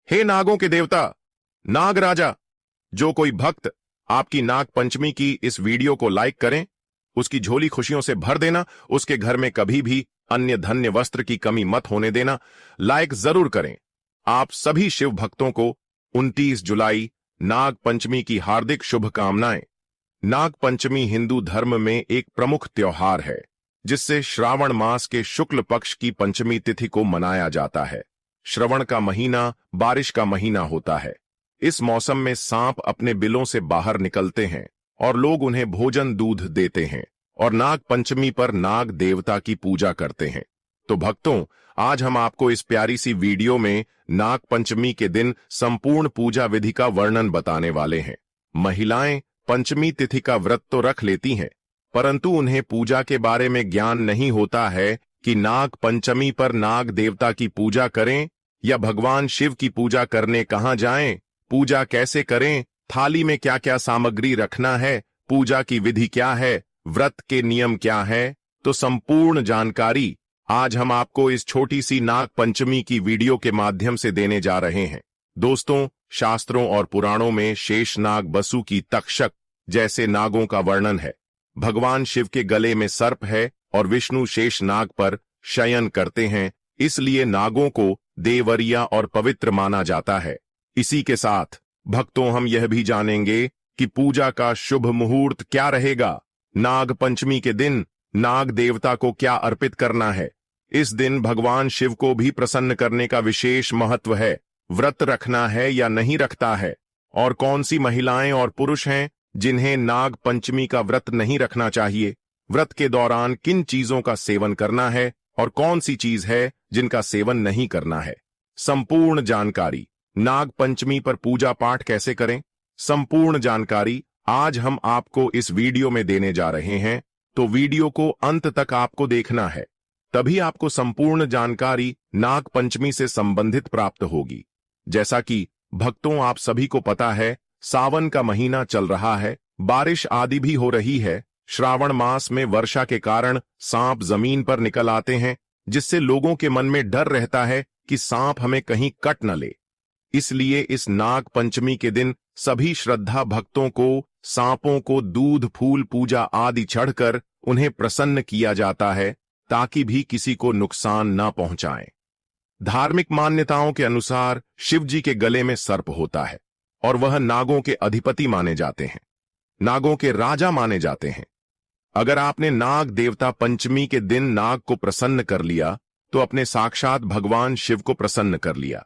हे नागों के देवता, नाग राजा, जो कोई भक्त आपकी नाग पंचमी की इस वीडियो को लाइक करें, उसकी झोली खुशियों से भर देना। उसके घर में कभी भी अन्य धन्य वस्त्र की कमी मत होने देना। लाइक जरूर करें। आप सभी शिव भक्तों को 29 जुलाई नाग पंचमी की हार्दिक शुभकामनाएं। नाग पंचमी हिंदू धर्म में एक प्रमुख त्योहार है, जिससे श्रावण मास के शुक्ल पक्ष की पंचमी तिथि को मनाया जाता है। श्रवण का महीना बारिश का महीना होता है। इस मौसम में सांप अपने बिलों से बाहर निकलते हैं और लोग उन्हें भोजन दूध देते हैं और नाग पंचमी पर नाग देवता की पूजा करते हैं। तो भक्तों, आज हम आपको इस प्यारी सी वीडियो में नाग पंचमी के दिन संपूर्ण पूजा विधि का वर्णन बताने वाले हैं। महिलाएं पंचमी तिथि का व्रत तो रख लेती हैं, परंतु उन्हें पूजा के बारे में ज्ञान नहीं होता है कि नाग पंचमी पर नाग देवता की पूजा करें या भगवान शिव की पूजा करने कहां जाएं, पूजा कैसे करें, थाली में क्या क्या सामग्री रखना है, पूजा की विधि क्या है, व्रत के नियम क्या है। तो संपूर्ण जानकारी आज हम आपको इस छोटी सी नाग पंचमी की वीडियो के माध्यम से देने जा रहे हैं। दोस्तों, शास्त्रों और पुराणों में शेषनाग बसु की तक्षक जैसे नागों का वर्णन है। भगवान शिव के गले में सर्प है और विष्णु शेषनाग पर शयन करते हैं, इसलिए नागों को देवरिया और पवित्र माना जाता है। इसी के साथ भक्तों, हम यह भी जानेंगे कि पूजा का शुभ मुहूर्त क्या रहेगा। नाग पंचमी के दिन नाग देवता को क्या अर्पित करना है। इस दिन भगवान शिव को भी प्रसन्न करने का विशेष महत्व है। व्रत रखना है या नहीं रखता है, और कौन सी महिलाएं और पुरुष हैं जिन्हें नाग पंचमी का व्रत नहीं रखना चाहिए। व्रत के दौरान किन चीजों का सेवन करना है और कौन सी चीज है जिनका सेवन नहीं करना है। संपूर्ण जानकारी। नाग पंचमी पर पूजा पाठ कैसे करें, संपूर्ण जानकारी आज हम आपको इस वीडियो में देने जा रहे हैं। तो वीडियो को अंत तक आपको देखना है, तभी आपको संपूर्ण जानकारी नाग पंचमी से संबंधित प्राप्त होगी। जैसा कि भक्तों, आप सभी को पता है, सावन का महीना चल रहा है, बारिश आदि भी हो रही है। श्रावण मास में वर्षा के कारण सांप जमीन पर निकल आते हैं, जिससे लोगों के मन में डर रहता है कि सांप हमें कहीं कट न ले। इसलिए इस नाग पंचमी के दिन सभी श्रद्धा भक्तों को सांपों को दूध फूल पूजा आदि चढ़कर उन्हें प्रसन्न किया जाता है, ताकि भी किसी को नुकसान न पहुंचाएं। धार्मिक मान्यताओं के अनुसार शिव जी के गले में सर्प होता है और वह नागों के अधिपति माने जाते हैं, नागों के राजा माने जाते हैं। अगर आपने नाग देवता पंचमी के दिन नाग को प्रसन्न कर लिया, तो अपने साक्षात भगवान शिव को प्रसन्न कर लिया।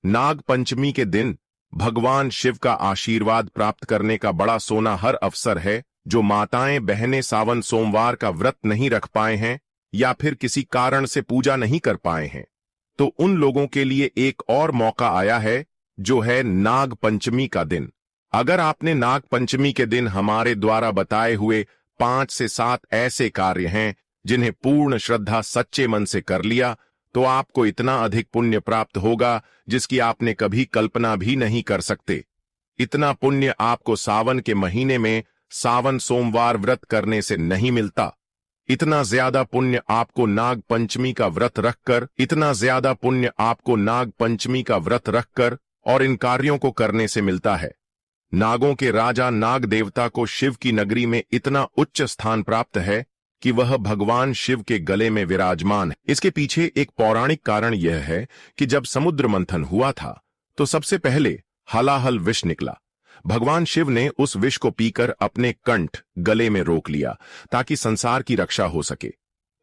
नाग पंचमी के दिन भगवान शिव का आशीर्वाद प्राप्त करने का बड़ा सोना हर अवसर है। जो माताएं बहनें सावन सोमवार का व्रत नहीं रख पाए हैं या फिर किसी कारण से पूजा नहीं कर पाए हैं, तो उन लोगों के लिए एक और मौका आया है, जो है नाग पंचमी का दिन। अगर आपने नाग पंचमी के दिन हमारे द्वारा बताए हुए 5 से 7 ऐसे कार्य हैं जिन्हें पूर्ण श्रद्धा सच्चे मन से कर लिया, तो आपको इतना अधिक पुण्य प्राप्त होगा जिसकी आपने कभी कल्पना भी नहीं कर सकते। इतना पुण्य आपको सावन के महीने में सावन सोमवार व्रत करने से नहीं मिलता। इतना ज्यादा पुण्य आपको नाग पंचमी का व्रत रखकर, इतना ज्यादा पुण्य आपको नाग पंचमी का व्रत रखकर और इन कार्यों को करने से मिलता है। नागों के राजा नाग देवता को शिव की नगरी में इतना उच्च स्थान प्राप्त है कि वह भगवान शिव के गले में विराजमान है। इसके पीछे एक पौराणिक कारण यह है कि जब समुद्र मंथन हुआ था, तो सबसे पहले हलाहल विष निकला। भगवान शिव ने उस विष को पीकर अपने कंठ गले में रोक लिया, ताकि संसार की रक्षा हो सके।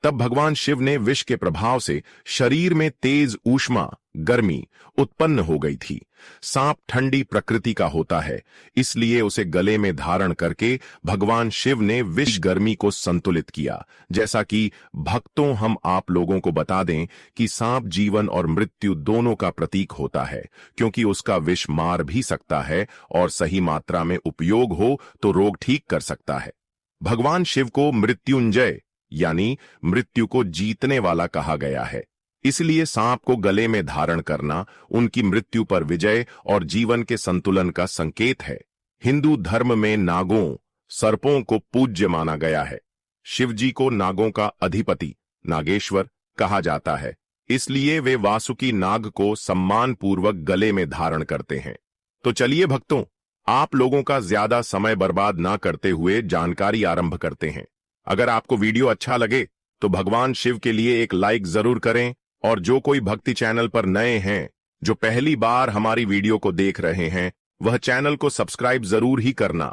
तब भगवान शिव ने विष के प्रभाव से शरीर में तेज ऊष्मा गर्मी उत्पन्न हो गई थी। सांप ठंडी प्रकृति का होता है, इसलिए उसे गले में धारण करके भगवान शिव ने विष गर्मी को संतुलित किया। जैसा कि भक्तों, हम आप लोगों को बता दें कि सांप जीवन और मृत्यु दोनों का प्रतीक होता है, क्योंकि उसका विष मार भी सकता है और सही मात्रा में उपयोग हो तो रोग ठीक कर सकता है। भगवान शिव को मृत्युंजय यानी मृत्यु को जीतने वाला कहा गया है। इसलिए सांप को गले में धारण करना उनकी मृत्यु पर विजय और जीवन के संतुलन का संकेत है। हिंदू धर्म में नागों, सर्पों को पूज्य माना गया है। शिवजी को नागों का अधिपति नागेश्वर कहा जाता है। इसलिए वे वासुकी नाग को सम्मानपूर्वक गले में धारण करते हैं। तो चलिए भक्तों, आप लोगों का ज्यादा समय बर्बाद ना करते हुए जानकारी आरंभ करते हैं। अगर आपको वीडियो अच्छा लगे तो भगवान शिव के लिए एक लाइक जरूर करें, और जो कोई भक्ति चैनल पर नए हैं, जो पहली बार हमारी वीडियो को देख रहे हैं, वह चैनल को सब्सक्राइब जरूर ही करना,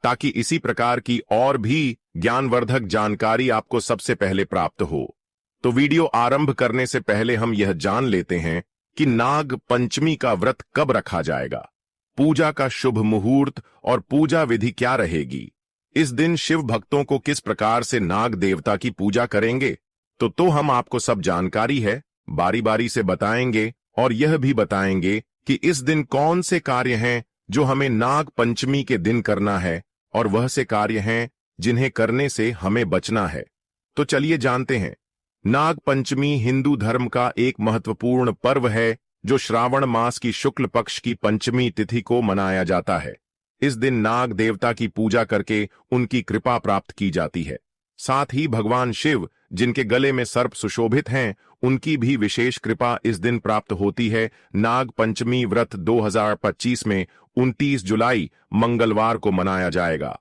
ताकि इसी प्रकार की और भी ज्ञानवर्धक जानकारी आपको सबसे पहले प्राप्त हो। तो वीडियो आरंभ करने से पहले हम यह जान लेते हैं कि नाग पंचमी का व्रत कब रखा जाएगा, पूजा का शुभ मुहूर्त और पूजा विधि क्या रहेगी, इस दिन शिव भक्तों को किस प्रकार से नाग देवता की पूजा करेंगे। तो हम आपको सब जानकारी है बारी बारी से बताएंगे, और यह भी बताएंगे कि इस दिन कौन से कार्य हैं जो हमें नाग पंचमी के दिन करना है, और वह से कार्य हैं जिन्हें करने से हमें बचना है। तो चलिए जानते हैं। नाग पंचमी हिंदू धर्म का एक महत्वपूर्ण पर्व है जो श्रावण मास की शुक्ल पक्ष की पंचमी तिथि को मनाया जाता है। इस दिन नाग देवता की पूजा करके उनकी कृपा प्राप्त की जाती है। साथ ही भगवान शिव, जिनके गले में सर्प सुशोभित हैं, उनकी भी विशेष कृपा इस दिन प्राप्त होती है। नाग पंचमी व्रत 2025 में 29 जुलाई मंगलवार को मनाया जाएगा।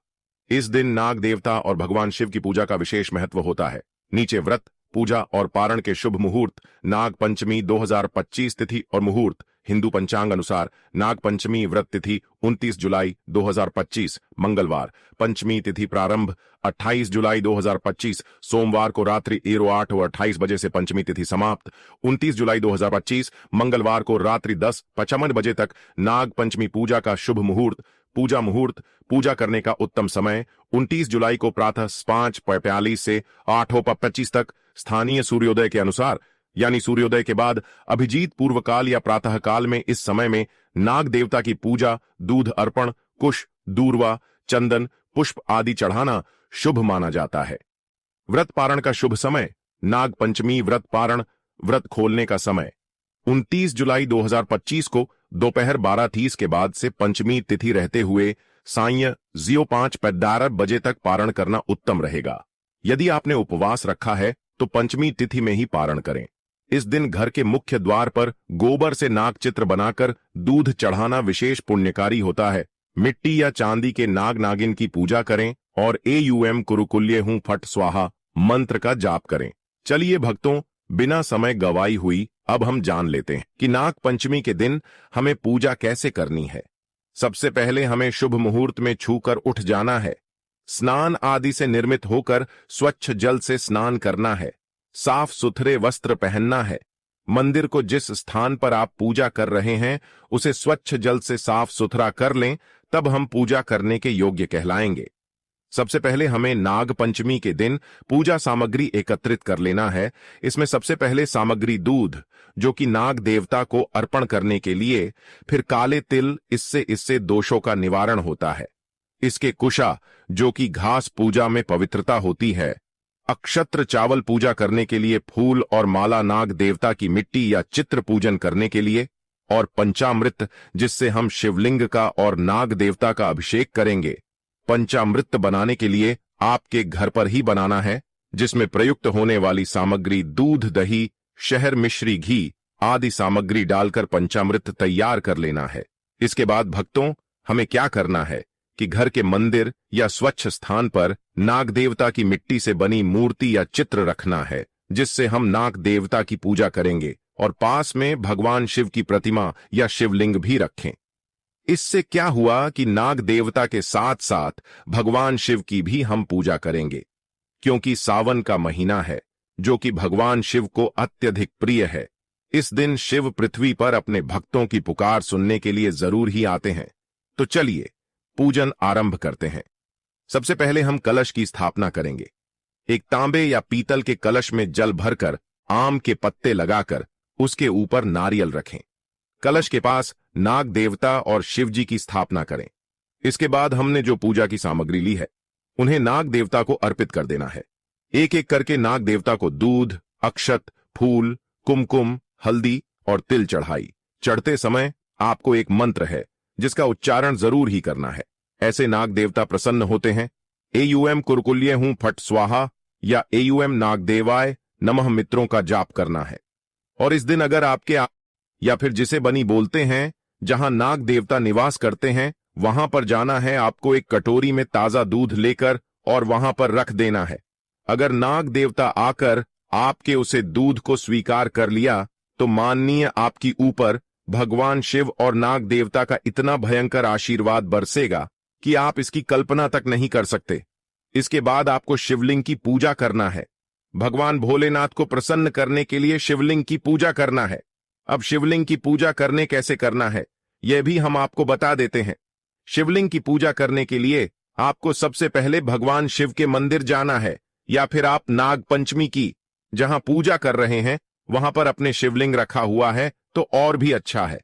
इस दिन नाग देवता और भगवान शिव की पूजा का विशेष महत्व होता है। नीचे व्रत, पूजा और पारण के शुभ मुहूर्त। नाग पंचमी 2025 तिथि और मुहूर्त। हिंदू पंचांग अनुसार नाग पंचमी व्रत तिथि 29 जुलाई 2025 मंगलवार। पंचमी तिथि प्रारंभ 28 जुलाई 2025 सोमवार को रात्रि 8:28 बजे से पंचमी तिथि समाप्त। 29 जुलाई 2025 मंगलवार को रात्रि 10:55 बजे तक नाग पंचमी पूजा का शुभ मुहूर्त। पूजा मुहूर्त, पूजा करने का उत्तम समय 29 जुलाई को प्रातः 5:45 से 8:25 तक स्थानीय सूर्योदय के अनुसार, यानी सूर्योदय के बाद अभिजीत पूर्व काल या प्रातः काल में। इस समय में नाग देवता की पूजा, दूध अर्पण, कुश, दूर्वा, चंदन, पुष्प आदि चढ़ाना शुभ माना जाता है। व्रत पारण का शुभ समय। नाग पंचमी व्रत पारण, व्रत खोलने का समय 29 जुलाई 2025 को दोपहर 12:30 के बाद से पंचमी तिथि रहते हुए सायं 05:15 बजे तक पारण करना उत्तम रहेगा। यदि आपने उपवास रखा है तो पंचमी तिथि में ही पारण करें। इस दिन घर के मुख्य द्वार पर गोबर से नाग चित्र बनाकर दूध चढ़ाना विशेष पुण्यकारी होता है। मिट्टी या चांदी के नाग नागिन की पूजा करें और एयूएम कुरुकुल्ये हूं फट स्वाहा मंत्र का जाप करें। चलिए भक्तों, बिना समय गवाई हुई अब हम जान लेते हैं कि नाग पंचमी के दिन हमें पूजा कैसे करनी है। सबसे पहले हमें शुभ मुहूर्त में छूकर उठ जाना है। स्नान आदि से निर्मित होकर स्वच्छ जल से स्नान करना है। साफ सुथरे वस्त्र पहनना है। मंदिर को जिस स्थान पर आप पूजा कर रहे हैं उसे स्वच्छ जल से साफ सुथरा कर लें, तब हम पूजा करने के योग्य कहलाएंगे। सबसे पहले हमें नाग पंचमी के दिन पूजा सामग्री एकत्रित कर लेना है। इसमें सबसे पहले सामग्री दूध, जो कि नाग देवता को अर्पण करने के लिए, फिर काले तिल, इससे दोषों का निवारण होता है। इसके कुशा, जो कि घास पूजा में पवित्रता होती है। अक्षत्र चावल पूजा करने के लिए, फूल और माला नाग देवता की मिट्टी या चित्र पूजन करने के लिए, और पंचामृत, जिससे हम शिवलिंग का और नाग देवता का अभिषेक करेंगे। पंचामृत बनाने के लिए आपके घर पर ही बनाना है, जिसमें प्रयुक्त होने वाली सामग्री दूध, दही, शहर मिश्री, घी आदि सामग्री डालकर पंचामृत तैयार कर लेना है। इसके बाद भक्तों, हमें क्या करना है कि घर के मंदिर या स्वच्छ स्थान पर नाग देवता की मिट्टी से बनी मूर्ति या चित्र रखना है, जिससे हम नाग देवता की पूजा करेंगे, और पास में भगवान शिव की प्रतिमा या शिवलिंग भी रखें। इससे क्या हुआ कि नाग देवता के साथ साथ भगवान शिव की भी हम पूजा करेंगे, क्योंकि सावन का महीना है जो कि भगवान शिव को अत्यधिक प्रिय है। इस दिन शिव पृथ्वी पर अपने भक्तों की पुकार सुनने के लिए जरूर ही आते हैं। तो चलिए पूजन आरंभ करते हैं। सबसे पहले हम कलश की स्थापना करेंगे। एक तांबे या पीतल के कलश में जल भरकर आम के पत्ते लगाकर उसके ऊपर नारियल रखें। कलश के पास नाग देवता और शिव जी की स्थापना करें। इसके बाद हमने जो पूजा की सामग्री ली है उन्हें नाग देवता को अर्पित कर देना है। एक एक करके नाग देवता को दूध, अक्षत, फूल, कुमकुम, हल्दी और तिल चढ़ाई। चढ़ते समय आपको एक मंत्र है जिसका उच्चारण जरूर ही करना है। ऐसे नाग देवता प्रसन्न होते हैं। एयूएम कुरुकुल्ये हूं फट स्वाहा या एयूएम नाग देवाय नमः मित्रों का जाप करना है। और इस दिन अगर या फिर जिसे बनी बोलते हैं, जहां नाग देवता निवास करते हैं, वहां पर जाना है। आपको एक कटोरी में ताजा दूध लेकर और वहां पर रख देना है। अगर नाग देवता आकर आपके उसे दूध को स्वीकार कर लिया तो माननीय आपकी ऊपर भगवान शिव और नाग देवता का इतना भयंकर आशीर्वाद बरसेगा कि आप इसकी कल्पना तक नहीं कर सकते। इसके बाद आपको शिवलिंग की पूजा करना है। भगवान भोलेनाथ को प्रसन्न करने के लिए शिवलिंग की पूजा करना है। अब शिवलिंग की पूजा कैसे करना है, यह भी हम आपको बता देते हैं। शिवलिंग की पूजा करने के लिए आपको सबसे पहले भगवान शिव के मंदिर जाना है, या फिर आप नाग पंचमी की जहां पूजा कर रहे हैं वहां पर अपने शिवलिंग रखा हुआ है तो और भी अच्छा है।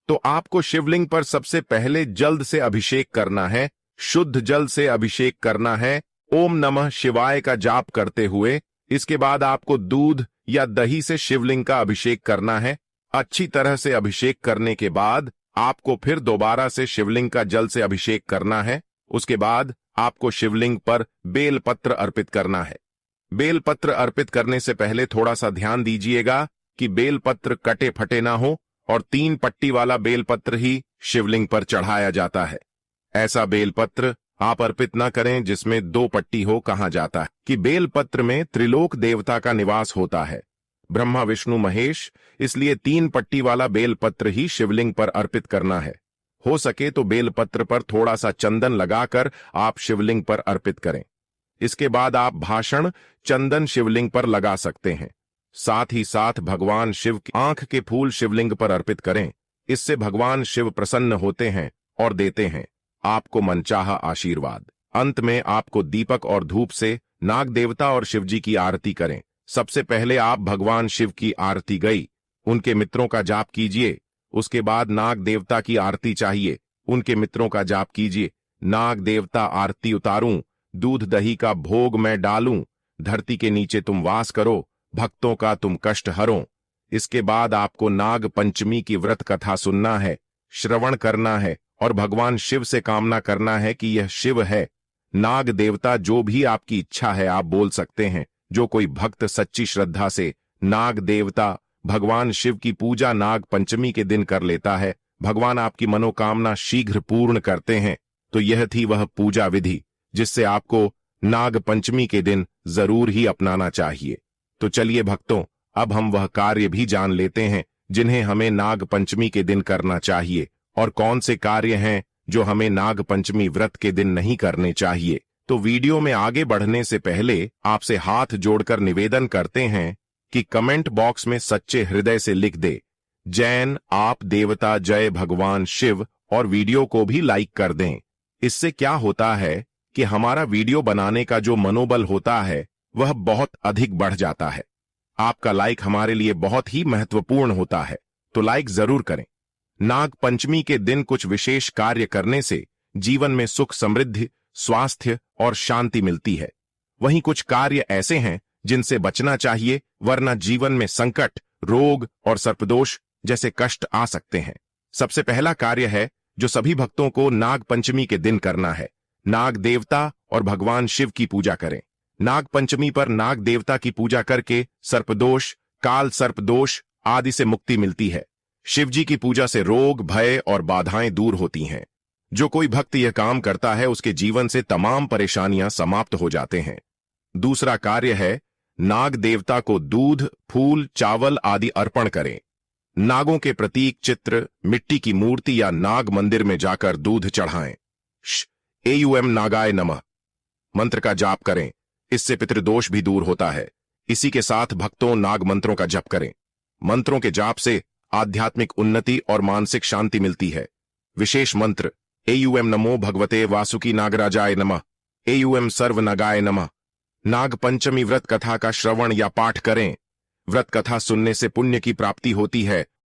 तो आपको शिवलिंग पर सबसे पहले जल्द से अभिषेक करना है, शुद्ध जल से अभिषेक करना है, ओम नमः शिवाय का जाप करते हुए। इसके बाद आपको दूध या दही से शिवलिंग का अभिषेक करना है। अच्छी तरह से अभिषेक करने के बाद आपको फिर दोबारा से शिवलिंग का जल से अभिषेक करना है। उसके बाद आपको शिवलिंग पर बेलपत्र अर्पित करना है। बेलपत्र अर्पित करने से पहले थोड़ा सा ध्यान दीजिएगा कि बेलपत्र कटे फटे ना हो और 3 पट्टी वाला बेलपत्र ही शिवलिंग पर चढ़ाया जाता है। ऐसा बेलपत्र आप अर्पित न करें जिसमें 2 पट्टी हो। कहा जाता है कि बेलपत्र में त्रिलोक देवता का निवास होता है, ब्रह्मा विष्णु महेश, इसलिए 3 पट्टी वाला बेलपत्र ही शिवलिंग पर अर्पित करना है। हो सके तो बेलपत्र पर थोड़ा सा चंदन लगाकर आप शिवलिंग पर अर्पित करें। इसके बाद आप भाषण चंदन शिवलिंग पर लगा सकते हैं। साथ ही साथ भगवान शिव की आंख के फूल शिवलिंग पर अर्पित करें। इससे भगवान शिव प्रसन्न होते हैं और देते हैं आपको मनचाहा आशीर्वाद। अंत में आपको दीपक और धूप से नाग देवता और शिवजी की आरती करें। सबसे पहले आप भगवान शिव की आरती गई, उनके मित्रों का जाप कीजिए। उसके बाद नाग देवता की आरती चाहिए, उनके मित्रों का जाप कीजिए। नाग देवता आरती उतारूं, दूध दही का भोग मैं डालूं, धरती के नीचे तुम वास करो, भक्तों का तुम कष्ट हरो। इसके बाद आपको नाग पंचमी की व्रत कथा सुनना है, श्रवण करना है और भगवान शिव से कामना करना है कि यह शिव है। नाग देवता जो भी आपकी इच्छा है आप बोल सकते हैं। जो कोई भक्त सच्ची श्रद्धा से नाग देवता भगवान शिव की पूजा नाग पंचमी के दिन कर लेता है, भगवान आपकी मनोकामना शीघ्र पूर्ण करते हैं। तो यह थी वह पूजा विधि जिससे आपको नाग पंचमी के दिन जरूर ही अपनाना चाहिए। तो चलिए भक्तों, अब हम वह कार्य भी जान लेते हैं जिन्हें हमें नाग पंचमी के दिन करना चाहिए और कौन से कार्य हैं जो हमें नाग पंचमी व्रत के दिन नहीं करने चाहिए। तो वीडियो में आगे बढ़ने से पहले आपसे हाथ जोड़कर निवेदन करते हैं कि कमेंट बॉक्स में सच्चे हृदय से लिख दे जैन आप देवता जय भगवान शिव और वीडियो को भी लाइक कर दें। इससे क्या होता है कि हमारा वीडियो बनाने का जो मनोबल होता है वह बहुत अधिक बढ़ जाता है। आपका लाइक हमारे लिए बहुत ही महत्वपूर्ण होता है, तो लाइक जरूर करें। नाग पंचमी के दिन कुछ विशेष कार्य करने से जीवन में सुख समृद्धि स्वास्थ्य और शांति मिलती है। वहीं कुछ कार्य ऐसे हैं जिनसे बचना चाहिए, वरना जीवन में संकट रोग और सर्पदोष जैसे कष्ट आ सकते हैं। सबसे पहला कार्य है जो सभी भक्तों को नाग पंचमी के दिन करना है, नाग देवता और भगवान शिव की पूजा करें। नाग पंचमी पर नाग देवता की पूजा करके सर्पदोष काल सर्पदोष आदि से मुक्ति मिलती है। शिव जी की पूजा से रोग भय और बाधाएं दूर होती हैं। जो कोई भक्त यह काम करता है उसके जीवन से तमाम परेशानियां समाप्त हो जाते हैं। दूसरा कार्य है नाग देवता को दूध फूल चावल आदि अर्पण करें। नागों के प्रतीक चित्र मिट्टी की मूर्ति या नाग मंदिर में जाकर दूध चढ़ाएं। एयूएम नागाय नमः मंत्र का जाप करें, इससे पितृदोष भी दूर होता है। इसी के साथ भक्तों नाग मंत्रों का जप करें। मंत्रों के जाप से आध्यात्मिक उन्नति और मानसिक शांति मिलती है। विशेष मंत्र एयूएम नमो भगवते वासुकी नागराजाय नमः, एयूएम सर्व नगाय नमः। नाग पंचमी व्रत कथा का श्रवण या पाठ करें। व्रत कथा सुनने से पुण्य की प्राप्ति होती है